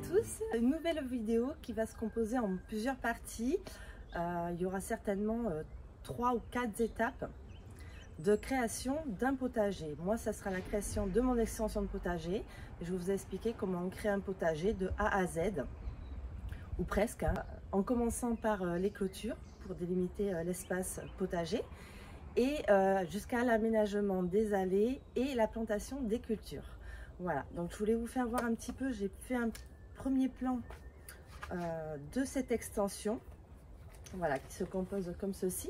tous, une nouvelle vidéo qui va se composer en plusieurs parties. Il y aura certainement 3 ou 4 étapes de création d'un potager. Moi, ça sera la création de mon extension de potager. Je vais vous expliquer comment on crée un potager de A à Z, ou presque, hein, en commençant par les clôtures pour délimiter l'espace potager et jusqu'à l'aménagement des allées et la plantation des cultures. Voilà, donc je voulais vous faire voir un petit peu, j'ai fait un premier plan de cette extension, voilà, qui se compose comme ceci.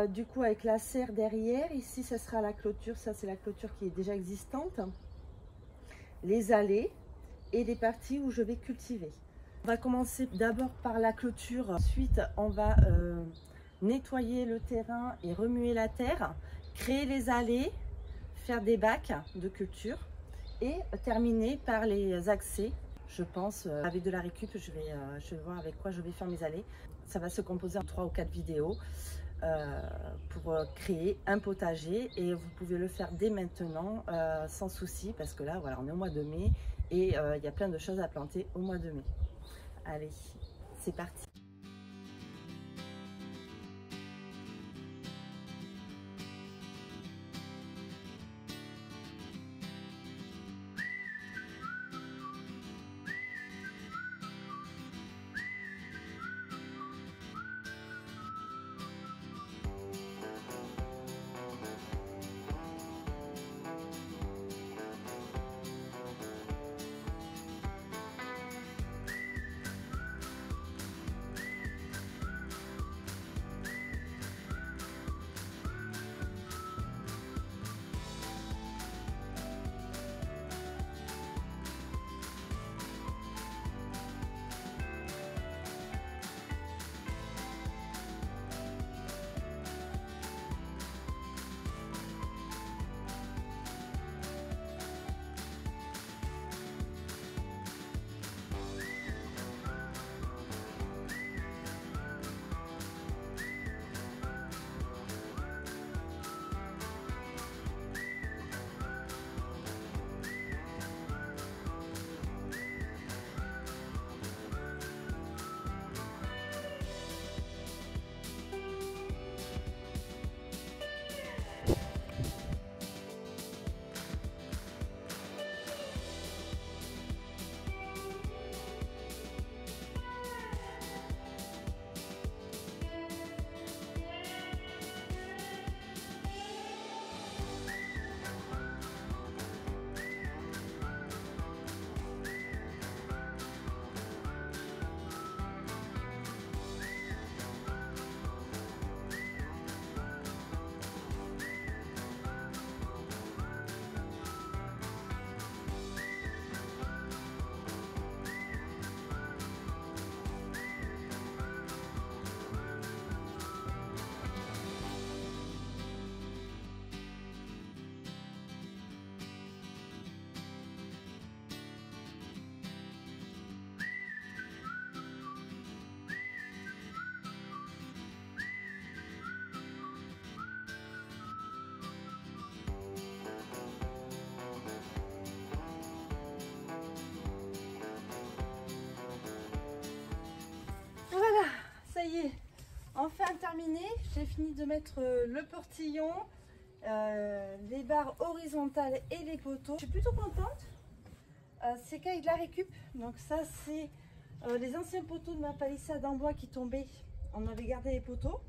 Du coup, avec la serre derrière, ici ça sera la clôture, ça c'est la clôture qui est déjà existante, les allées et les parties où je vais cultiver. On va commencer d'abord par la clôture, ensuite on va nettoyer le terrain et remuer la terre, créer les allées, faire des bacs de culture et terminer par les accès. Je pense avec de la récup, je vais voir avec quoi je vais faire mes allées. Ça va se composer en 3 ou 4 vidéos pour créer un potager et vous pouvez le faire dès maintenant sans souci parce que là voilà, on est au mois de mai et il y a plein de choses à planter au mois de mai. Allez, c'est parti. Voilà, ça y est, enfin terminé. J'ai fini de mettre le portillon, les barres horizontales et les poteaux. Je suis plutôt contente. C'est qu'avec de la récup. Donc ça c'est les anciens poteaux de ma palissade en bois qui tombaient. On avait gardé les poteaux.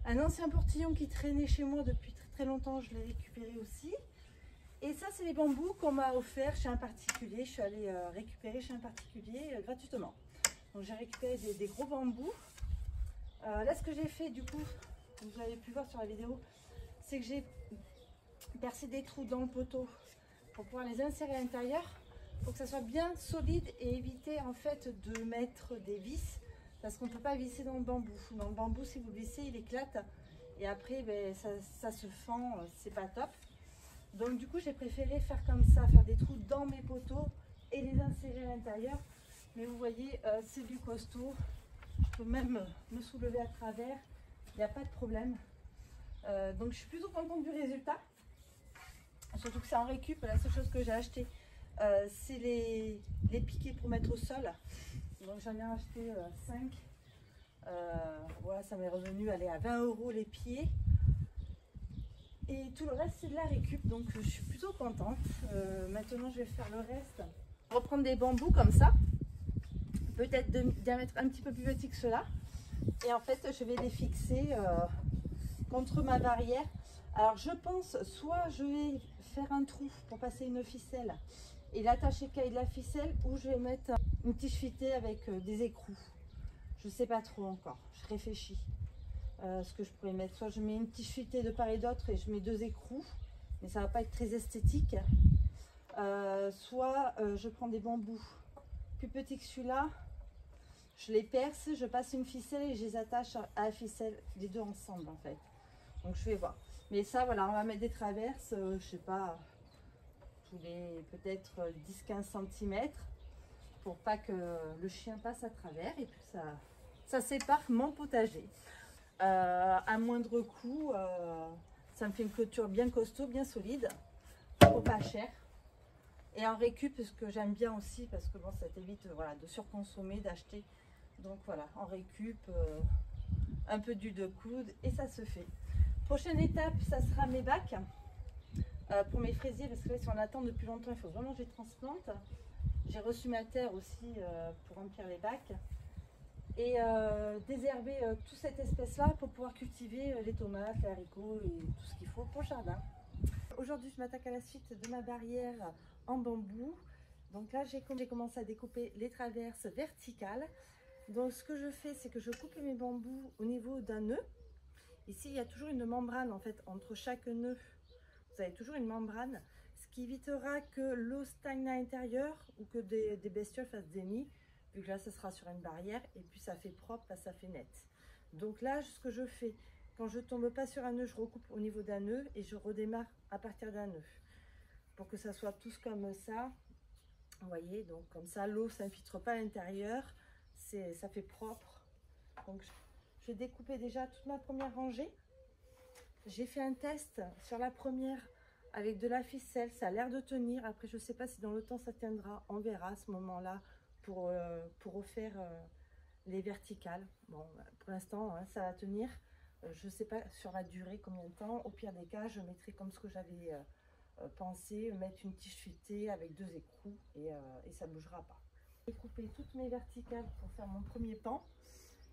Un ancien portillon qui traînait chez moi depuis très longtemps, je l'ai récupéré aussi. Et ça c'est les bambous qu'on m'a offert chez un particulier. Je suis allée récupérer chez un particulier gratuitement. Donc j'ai récupéré des gros bambous. Là ce que j'ai fait du coup, vous avez pu voir sur la vidéo, c'est que j'ai percé des trous dans le poteau pour pouvoir les insérer à l'intérieur, pour que ça soit bien solide et éviter en fait de mettre des vis, parce qu'on ne peut pas visser dans le bambou. Dans le bambou, si vous le vissez, il éclate et après ben, ça se fend, c'est pas top. Donc du coup j'ai préféré faire comme ça, faire des trous dans mes poteaux et les insérer à l'intérieur. Mais vous voyez, c'est du costaud. Je peux même me soulever à travers. Il n'y a pas de problème. Donc je suis plutôt contente du résultat. Surtout que c'est en récup. La seule chose que j'ai acheté, c'est les piquets pour mettre au sol. Donc j'en ai acheté 5. Voilà, ça m'est revenu aller à 20 € les pieds. Et tout le reste c'est de la récup, donc je suis plutôt contente. Maintenant je vais faire le reste. Reprendre des bambous comme ça, peut-être de diamètre un petit peu plus petit que cela. Et en fait je vais les fixer contre ma barrière. Alors je pense, soit je vais faire un trou pour passer une ficelle et l'attacher avec la ficelle, ou je vais mettre une tige filetée avec des écrous. Je sais pas trop encore, je réfléchis. Ce que je pourrais mettre, soit je mets une tige filetée de part et d'autre et je mets 2 écrous, mais ça va pas être très esthétique. Soit je prends des bambous plus petits que celui-là, je les perce, je passe une ficelle et je les attache à la ficelle, les deux ensemble en fait. Donc je vais voir. Mais ça voilà, on va mettre des traverses, je sais pas, tous les peut-être 10-15 cm pour pas que le chien passe à travers, et puis ça sépare mon potager. À moindre coût, ça me fait une clôture bien costaud, bien solide, pour pas cher. Et en récup, ce que j'aime bien aussi, parce que bon, ça t'évite voilà, de surconsommer, d'acheter. Donc voilà, en récup, un peu d'huile de coude et ça se fait. Prochaine étape, ça sera mes bacs pour mes fraisiers, parce que là, si on attend depuis longtemps, il faut vraiment que je les transplante. J'ai reçu ma terre aussi pour remplir les bacs. Et désherber toute cette espèce-là pour pouvoir cultiver les tomates, les haricots et tout ce qu'il faut pour le jardin. Aujourd'hui, je m'attaque à la suite de ma barrière en bambou. Donc là, j'ai commencé à découper les traverses verticales. Donc ce que je fais, c'est que je coupe mes bambous au niveau d'un nœud. Ici, il y a toujours une membrane en fait entre chaque nœud. Vous avez toujours une membrane, ce qui évitera que l'eau stagne à l'intérieur ou que des bestioles fassent des nids. Vu que là, ça sera sur une barrière et puis ça fait propre, ça fait net. Donc là, ce que je fais, quand je tombe pas sur un nœud, je recoupe au niveau d'un nœud et je redémarre à partir d'un nœud. Pour que ça soit tous comme ça. Vous voyez, donc comme ça, l'eau, ça n'infiltre pas à l'intérieur. Ça fait propre. Donc je vais découper déjà toute ma première rangée. J'ai fait un test sur la première avec de la ficelle. Ça a l'air de tenir. Après, je ne sais pas si dans le temps, ça tiendra. On verra à ce moment-là. Pour refaire les verticales. Bon, pour l'instant, hein, ça va tenir. Je ne sais pas sur la durée combien de temps. Au pire des cas, je mettrai comme ce que j'avais pensé, mettre une tige filetée avec 2 écrous et ça ne bougera pas. Je vais couper toutes mes verticales pour faire mon premier pan.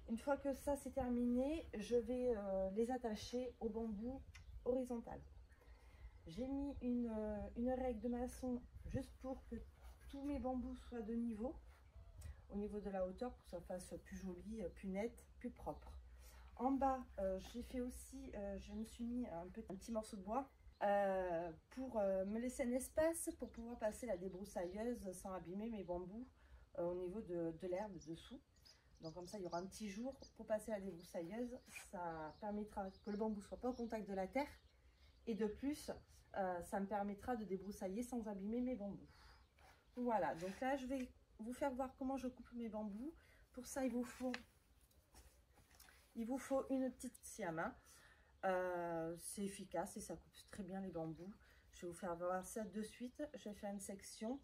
Une fois que ça c'est terminé, je vais les attacher au bambou horizontal. J'ai mis une règle de maçon juste pour que tous mes bambous soient de niveau. Au niveau de la hauteur pour que ça fasse plus joli, plus net, plus propre. En bas, j'ai fait aussi, je me suis mis un petit morceau de bois pour me laisser un espace pour pouvoir passer la débroussailleuse sans abîmer mes bambous au niveau de l'herbe dessous. Donc comme ça, il y aura un petit jour pour passer la débroussailleuse. Ça permettra que le bambou ne soit pas au contact de la terre. Et de plus, ça me permettra de débroussailler sans abîmer mes bambous. Voilà, donc là, je vais vous faire voir comment je coupe mes bambous. Pour ça, il vous faut une petite scie à main. C'est efficace et ça coupe très bien les bambous. Je vais vous faire voir ça de suite. Je vais faire une section.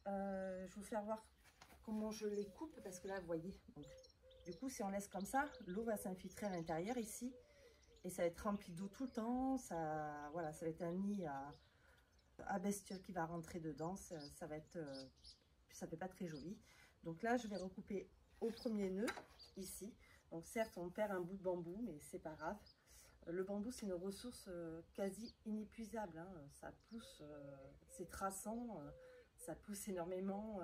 Je vais vous faire voir comment je les coupe parce que là, vous voyez. Donc, du coup, si on laisse comme ça, l'eau va s'infiltrer à l'intérieur ici et ça va être rempli d'eau tout le temps. Ça, voilà, ça va être un nid à bestiole qui va rentrer dedans. Ça va être ça fait pas très joli. Donc là, je vais recouper au premier nœud ici. Donc certes, on perd un bout de bambou, mais c'est pas grave. Le bambou, c'est une ressource quasi inépuisable. Hein. Ça pousse, c'est traçant, ça pousse énormément.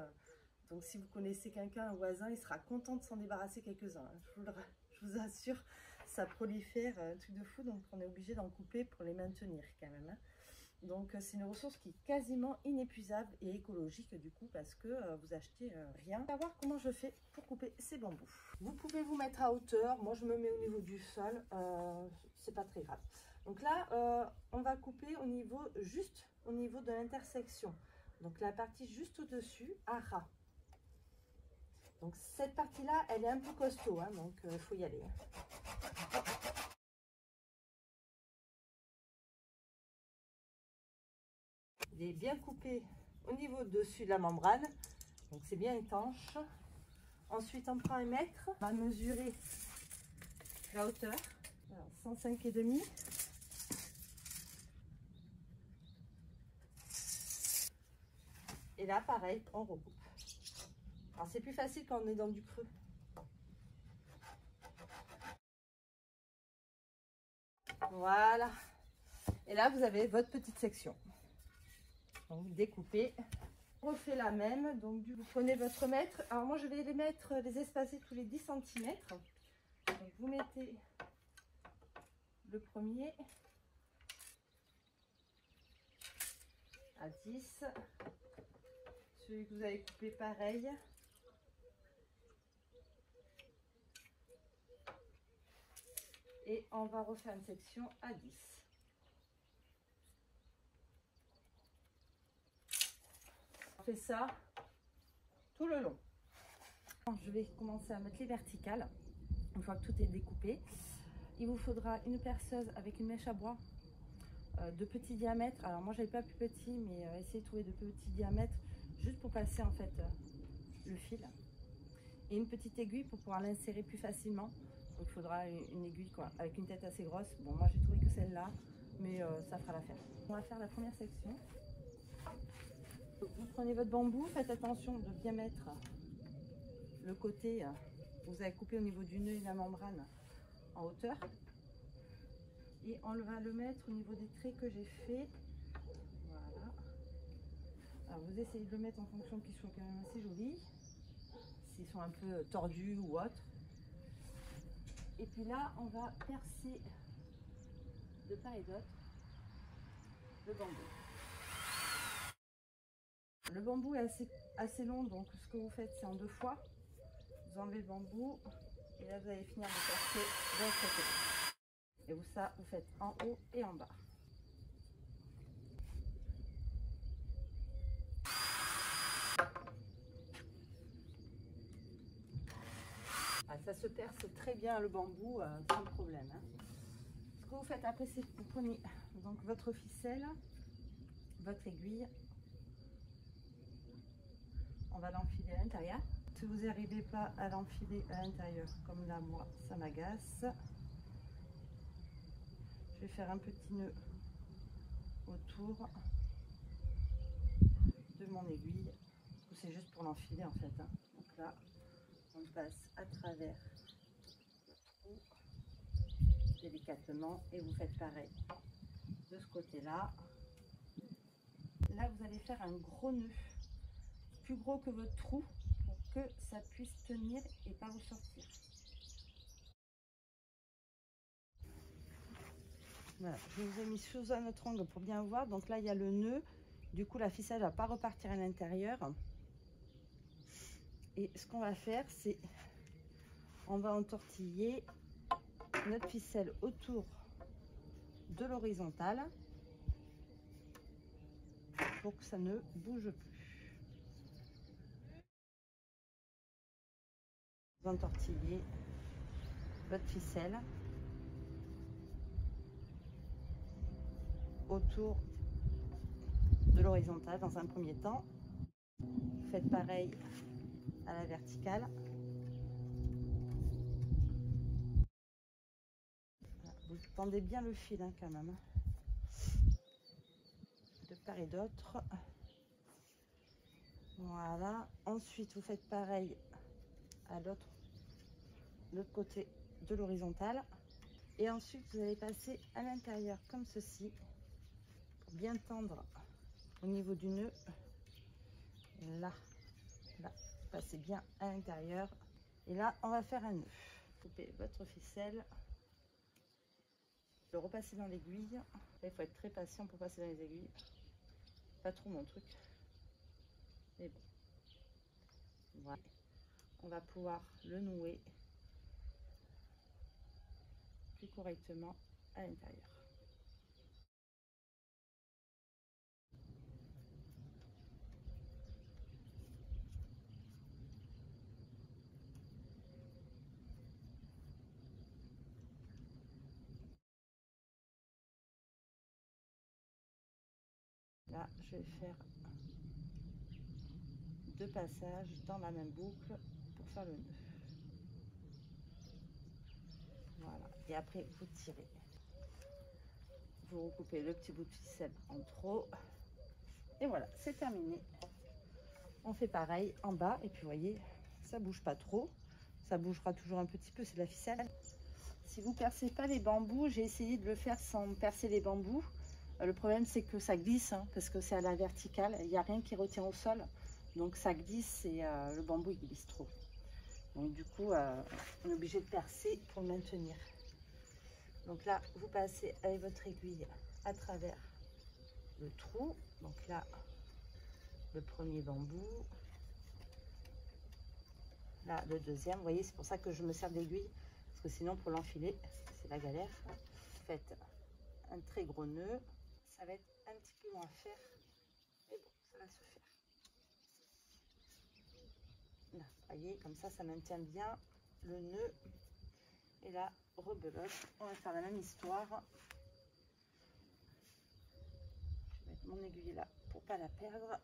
Donc si vous connaissez quelqu'un, un voisin, il sera content de s'en débarrasser quelques-uns. Hein. Je vous assure, ça prolifère, un truc de fou. Donc on est obligé d'en couper pour les maintenir quand même. Hein. Donc c'est une ressource qui est quasiment inépuisable et écologique du coup parce que vous achetez rien. On va voir comment je fais pour couper ces bambous. Vous pouvez vous mettre à hauteur, moi je me mets au niveau du sol, c'est pas très grave. Donc là on va couper au niveau, juste au niveau de l'intersection. Donc la partie juste au-dessus à ras. Donc cette partie là elle est un peu costaud, hein, donc il faut y aller. Hein. Il est bien coupé au niveau dessus de la membrane. Donc c'est bien étanche. Ensuite on prend un mètre, on va mesurer la hauteur. Alors 105,5. Et là pareil, on recoupe. Alors c'est plus facile quand on est dans du creux. Voilà. Et là vous avez votre petite section. Donc vous découpez. On refait la même. Donc vous prenez votre mètre. Alors moi je vais les espacer tous les 10 cm. Donc vous mettez le premier à 10. Celui que vous avez coupé pareil. Et on va refaire une section à 10. On fait ça tout le long. Je vais commencer à mettre les verticales. Une fois que tout est découpé, il vous faudra une perceuse avec une mèche à bois de petit diamètre. Alors moi j'avais pas plus petit, mais essayez de trouver de petits diamètres juste pour passer en fait le fil. Et une petite aiguille pour pouvoir l'insérer plus facilement. Donc il faudra une aiguille quoi, avec une tête assez grosse. Bon moi j'ai trouvé que celle-là, mais ça fera l'affaire. On va faire la première section. Vous prenez votre bambou, faites attention de bien mettre le côté que vous avez coupé au niveau du nœud et de la membrane en hauteur. Et on va le mettre au niveau des traits que j'ai fait. Voilà. Alors vous essayez de le mettre en fonction qu'ils soient quand même assez jolis. S'ils sont un peu tordus ou autres. Et puis là, on va percer de part et d'autre le bambou. Le bambou est assez long, donc ce que vous faites, c'est en 2 fois. Vous enlevez le bambou et là, vous allez finir de percer de l'autre côté. Et ça, vous faites en haut et en bas. Ah, ça se perce très bien le bambou sans problème. Hein. Ce que vous faites après, c'est que vous prenez donc votre ficelle, votre aiguille. On va l'enfiler à l'intérieur. Si vous n'arrivez pas à l'enfiler à l'intérieur, comme là, moi, ça m'agace. Je vais faire un petit nœud autour de mon aiguille. C'est juste pour l'enfiler en fait. Hein. Donc là, on passe à travers le trou délicatement et vous faites pareil de ce côté-là. Là, vous allez faire un gros nœud, plus gros que votre trou, pour que ça puisse tenir et pas vous sortir. Voilà, je vous ai mis sous un autre angle pour bien voir. Donc là, il y a le nœud. Du coup, la ficelle ne va pas repartir à l'intérieur. Et ce qu'on va faire, c'est on va entortiller notre ficelle autour de l'horizontale pour que ça ne bouge plus. Vous entortillez votre ficelle autour de l'horizontale dans un premier temps. Vous faites pareil à la verticale. Vous tendez bien le fil hein, quand même, de part et d'autre. Voilà. Ensuite, vous faites pareil à l'autre côté de l'horizontale. Et ensuite, vous allez passer à l'intérieur comme ceci pour bien tendre au niveau du nœud. Là, passez bien à l'intérieur. Et là, on va faire un nœud. Coupez votre ficelle. Le repasser dans l'aiguille. Il faut être très patient pour passer dans les aiguilles. Pas trop mon truc. Mais bon. Voilà. On va pouvoir le nouer plus correctement à l'intérieur. Là, je vais faire 2 passages dans la même boucle pour faire le nœud. Voilà, et après vous tirez. Vous recoupez le petit bout de ficelle en trop. Et voilà, c'est terminé. On fait pareil en bas et puis vous voyez, ça bouge pas trop. Ça bougera toujours un petit peu, c'est de la ficelle. Si vous percez pas les bambous, j'ai essayé de le faire sans percer les bambous. Le problème c'est que ça glisse hein, parce que c'est à la verticale, il n'y a rien qui retient au sol. Donc ça glisse et le bambou il glisse trop. Donc du coup, on est obligé de percer pour le maintenir. Donc là, vous passez avec votre aiguille à travers le trou. Donc là, le premier bambou. Là, le deuxième. Vous voyez, c'est pour ça que je me sers d'aiguille. Parce que sinon, pour l'enfiler, c'est la galère. Faites un très gros nœud. Ça va être un petit peu long à faire. Mais bon, ça va se faire. Là, vous voyez, comme ça maintient bien le nœud. Et là, rebelote. On va faire la même histoire. Je vais mettre mon aiguille là pour pas la perdre.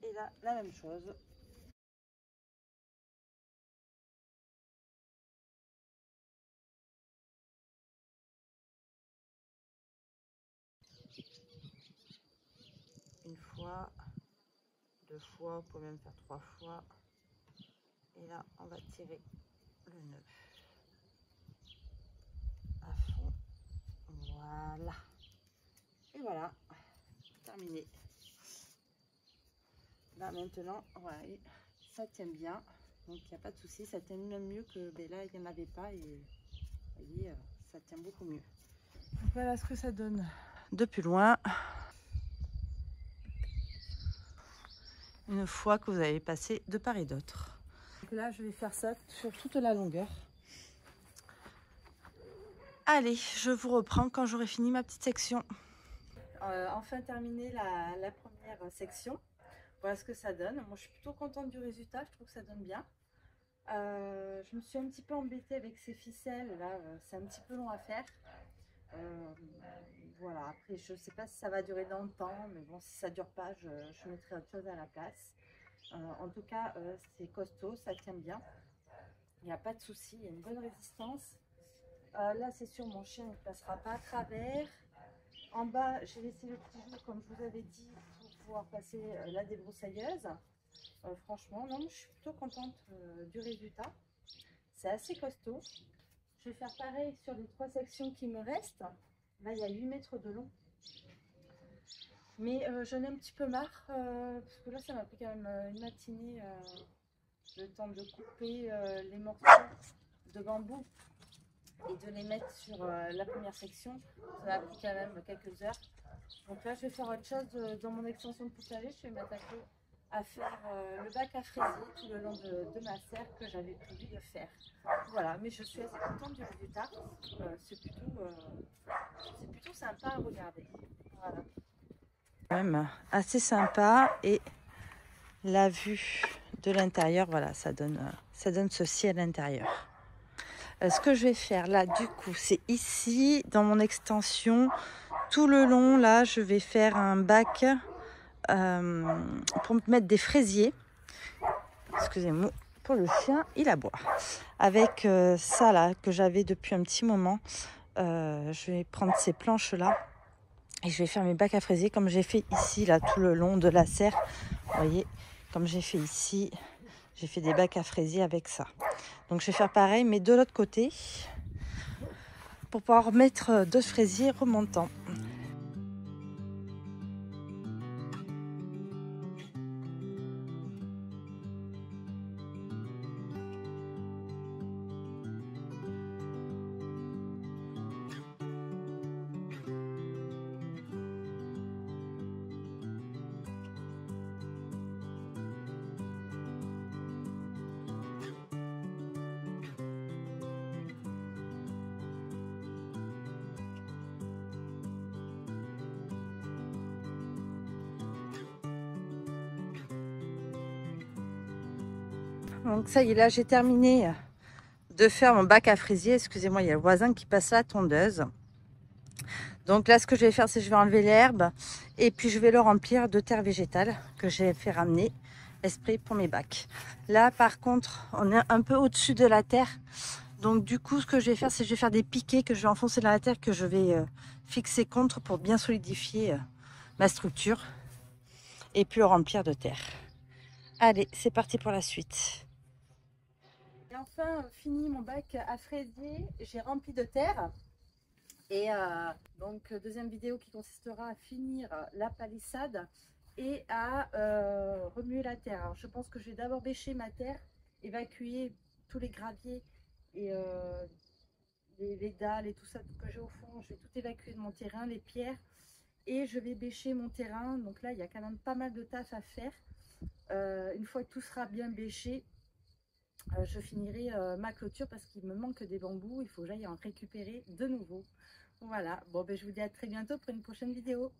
Et là, la même chose. Une fois, 2 fois, vous pouvez même faire 3 fois. Et là, on va tirer le nœud à fond. Voilà. Et voilà, terminé. Là maintenant, voilà, ça tient bien. Donc il n'y a pas de souci, ça tient même mieux que ben là, il n'y en avait pas. Et vous voyez, ça tient beaucoup mieux. Voilà ce que ça donne de plus loin. Une fois que vous avez passé de part et d'autre. Là, je vais faire ça sur toute la longueur. Allez, je vous reprends quand j'aurai fini ma petite section. Enfin terminé la première section. Voilà ce que ça donne. Moi, je suis plutôt contente du résultat. Je trouve que ça donne bien. Je me suis un petit peu embêtée avec ces ficelles. Là, c'est un petit peu long à faire. Voilà. Après, je ne sais pas si ça va durer dans le temps. Mais bon, si ça ne dure pas, je mettrai autre chose à la place. En tout cas, c'est costaud. Ça tient bien. Il n'y a pas de souci. Il y a une bonne résistance. Là, c'est sûr, mon chien ne passera pas à travers. En bas, j'ai laissé le petit jour, comme je vous avais dit, pour pouvoir passer la débroussailleuse. Franchement, non, je suis plutôt contente du résultat. C'est assez costaud. Je vais faire pareil sur les 3 sections qui me restent. Là, il y a 8 mètres de long. Mais j'en ai un petit peu marre, parce que là, ça m'a pris quand même une matinée, le temps de couper les morceaux de bambou et de les mettre sur la première section. Ça m'a pris quand même quelques heures. Donc là, je vais faire autre chose dans mon extension de potager. Je vais m'attaquer à faire le bac à fraisier tout le long de ma serre que j'avais prévu de faire. Voilà, mais je suis assez contente du résultat. C'est plutôt sympa à regarder. Voilà. Quand même assez sympa et la vue de l'intérieur, voilà, ça donne ceci à l'intérieur. Ce que je vais faire là, du coup, c'est ici, dans mon extension, tout le long, là, je vais faire un bac pour mettre des fraisiers. Excusez-moi, pour le chien, il aboie. Avec ça, là, que j'avais depuis un petit moment, je vais prendre ces planches-là et je vais faire mes bacs à fraisiers comme j'ai fait ici, là, tout le long de la serre. Vous voyez, comme j'ai fait ici, j'ai fait des bacs à fraisiers avec ça. Donc je vais faire pareil, mais de l'autre côté, pour pouvoir mettre 2 fraisiers remontants. Donc ça y est, là j'ai terminé de faire mon bac à fraisier. Excusez-moi, il y a le voisin qui passe la tondeuse. Donc là, ce que je vais faire, c'est que je vais enlever l'herbe et puis je vais le remplir de terre végétale que j'ai fait ramener. Esprit pour mes bacs. Là par contre on est un peu au-dessus de la terre, donc du coup ce que je vais faire, c'est que je vais faire des piquets que je vais enfoncer dans la terre, que je vais fixer contre pour bien solidifier ma structure et puis le remplir de terre. Allez, c'est parti pour la suite. J'ai enfin fini mon bac à fraisier, j'ai rempli de terre. Et donc deuxième vidéo qui consistera à finir la palissade et à remuer la terre. Alors je pense que je vais d'abord bêcher ma terre, évacuer tous les graviers et les dalles et tout ça que j'ai au fond. Je vais tout évacuer de mon terrain, les pierres, et je vais bêcher mon terrain. Donc là il y a quand même pas mal de taf à faire. Une fois que tout sera bien bêché, je finirai ma clôture parce qu'il me manque des bambous. Il faut que j'aille en récupérer de nouveau. Voilà, bon ben je vous dis à très bientôt pour une prochaine vidéo.